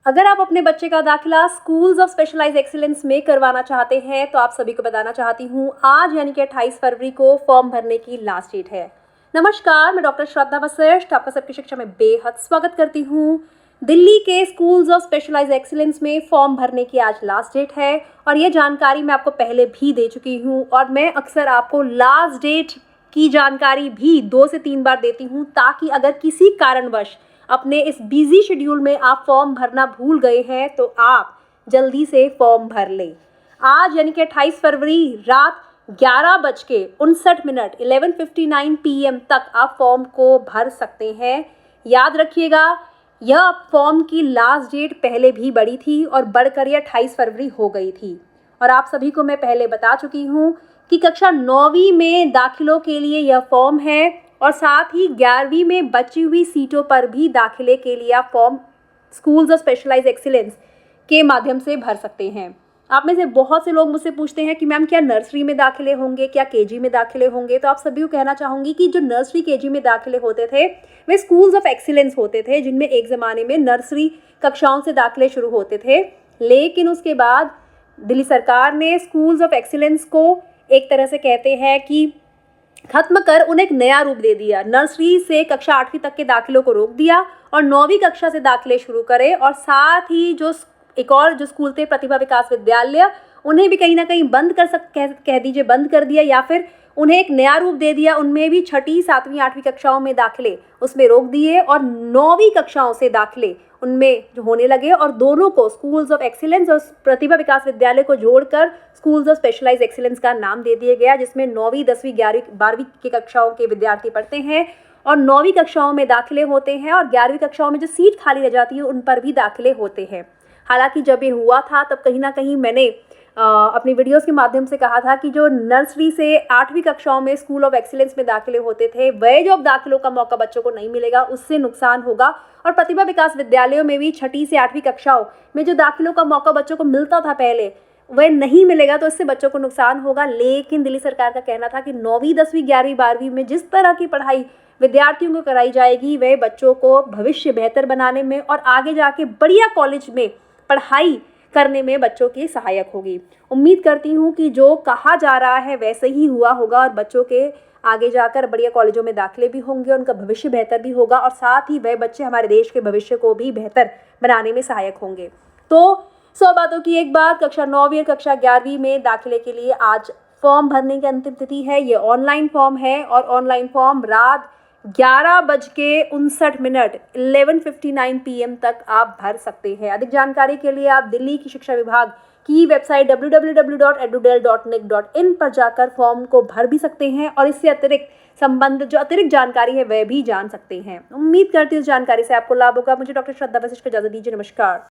अगर आप अपने बच्चे का दाखिला स्कूल्स ऑफ स्पेशलाइज्ड एक्सीलेंस में करवाना चाहते हैं तो आप सभी को बताना चाहती हूँ आज यानी कि 28 फरवरी को फॉर्म भरने की लास्ट डेट है। नमस्कार, मैं डॉक्टर श्रद्धा वशिष्ठ आपका सबकी शिक्षा में बेहद स्वागत करती हूँ। दिल्ली के स्कूल्स ऑफ स्पेशलाइज्ड एक्सीलेंस में फॉर्म भरने की आज लास्ट डेट है और ये जानकारी मैं आपको पहले भी दे चुकी हूँ और मैं अक्सर आपको लास्ट डेट की जानकारी भी 2 से 3 बार देती हूँ ताकि अगर किसी कारणवश अपने इस बिजी शेड्यूल में आप फॉर्म भरना भूल गए हैं तो आप जल्दी से फॉर्म भर लें। आज यानी कि 28 फरवरी रात 11:59 11:59 PM तक आप फॉर्म को भर सकते हैं। याद रखिएगा, यह फॉर्म की लास्ट डेट पहले भी बढ़ी थी और बढ़कर यह 28 फरवरी हो गई थी और आप सभी को मैं पहले बता चुकी हूँ कि कक्षा 9वीं में दाखिलों के लिए यह फॉर्म है और साथ ही 11वीं में बची हुई सीटों पर भी दाखिले के लिए आप form schools of specialised excellence के माध्यम से भर सकते हैं। आप में से बहुत से लोग मुझसे पूछते हैं कि मैम क्या नर्सरी में दाखिले होंगे, क्या केजी में दाखिले होंगे। तो आप सभी को कहना चाहूँगी कि जो नर्सरी केजी में दाखिले होते थे वे स्कूल्स ऑफ एक्सीलेंस होते थे, जिनमें एक ज़माने में नर्सरी कक्षाओं से दाखिले शुरू होते थे। लेकिन उसके बाद दिल्ली सरकार ने स्कूल्स ऑफ एक्सीलेंस को एक तरह से कहते हैं कि खत्म कर उन्हें एक नया रूप दे दिया। नर्सरी से कक्षा 8वीं तक के दाखिलों को रोक दिया और 9वीं कक्षा से दाखिले शुरू करे और साथ ही जो एक और जो स्कूल थे प्रतिभा विकास विद्यालय, उन्हें भी कहीं ना कहीं बंद कह दीजिए बंद कर दिया या फिर उन्हें एक नया रूप दे दिया। उनमें भी 6ठी 7वीं 8वीं कक्षाओं में दाखिले उसमें रोक दिए और 9वीं कक्षाओं से दाखिले उनमें जो होने लगे और दोनों को स्कूल्स ऑफ एक्सीलेंस और प्रतिभा विकास विद्यालय को जोड़कर स्कूल्स ऑफ स्पेशलाइज्ड एक्सीलेंस का नाम दे दिया गया, जिसमें 9वीं 10वीं 11वीं 12वीं की कक्षाओं के विद्यार्थी पढ़ते हैं और 9वीं कक्षाओं में दाखिले होते हैं और 11वीं कक्षाओं में जो सीट खाली रह जाती है उन पर भी दाखिले होते हैं। हालांकि जब ये हुआ था तब कहीं ना कहीं मैंने अपनी वीडियोस के माध्यम से कहा था कि जो नर्सरी से 8वीं कक्षाओं में स्कूल ऑफ एक्सीलेंस में दाखिले होते थे वह जो अब दाखिलों का मौका बच्चों को नहीं मिलेगा उससे नुकसान होगा और प्रतिभा विकास विद्यालयों में भी 6ठी से 8वीं कक्षाओं में जो दाखिलों का मौका बच्चों को मिलता था पहले वह नहीं मिलेगा, तो इससे बच्चों को नुकसान होगा। लेकिन दिल्ली सरकार का कहना था कि 9वीं 10वीं 11वीं 12वीं में जिस तरह की पढ़ाई विद्यार्थियों को कराई जाएगी वह बच्चों को भविष्य बेहतर बनाने में और आगे जाके बढ़िया कॉलेज में पढ़ाई करने में बच्चों की सहायक होगी। उम्मीद करती हूँ कि जो कहा जा रहा है वैसे ही हुआ होगा और बच्चों के आगे जाकर बढ़िया कॉलेजों में दाखिले भी होंगे, उनका भविष्य बेहतर भी होगा और साथ ही वह बच्चे हमारे देश के भविष्य को भी बेहतर बनाने में सहायक होंगे। तो 100 बातों की एक बात, कक्षा 9वीं और कक्षा 11वीं में दाखिले के लिए आज फॉर्म भरने की अंतिम तिथि है। ये ऑनलाइन फॉर्म है और ऑनलाइन फॉर्म रात 11:59 11:59 PM तक आप भर सकते हैं। अधिक जानकारी के लिए आप दिल्ली की शिक्षा विभाग की वेबसाइट www.edudel.nic.in पर जाकर फॉर्म को भर भी सकते हैं और इससे अतिरिक्त संबंधित जो अतिरिक्त जानकारी है वह भी जान सकते हैं। उम्मीद करती हूँ इस जानकारी से आपको लाभ होगा। मुझे डॉक्टर श्रद्धा वशिष्ठ को इजाजत दीजिए। नमस्कार।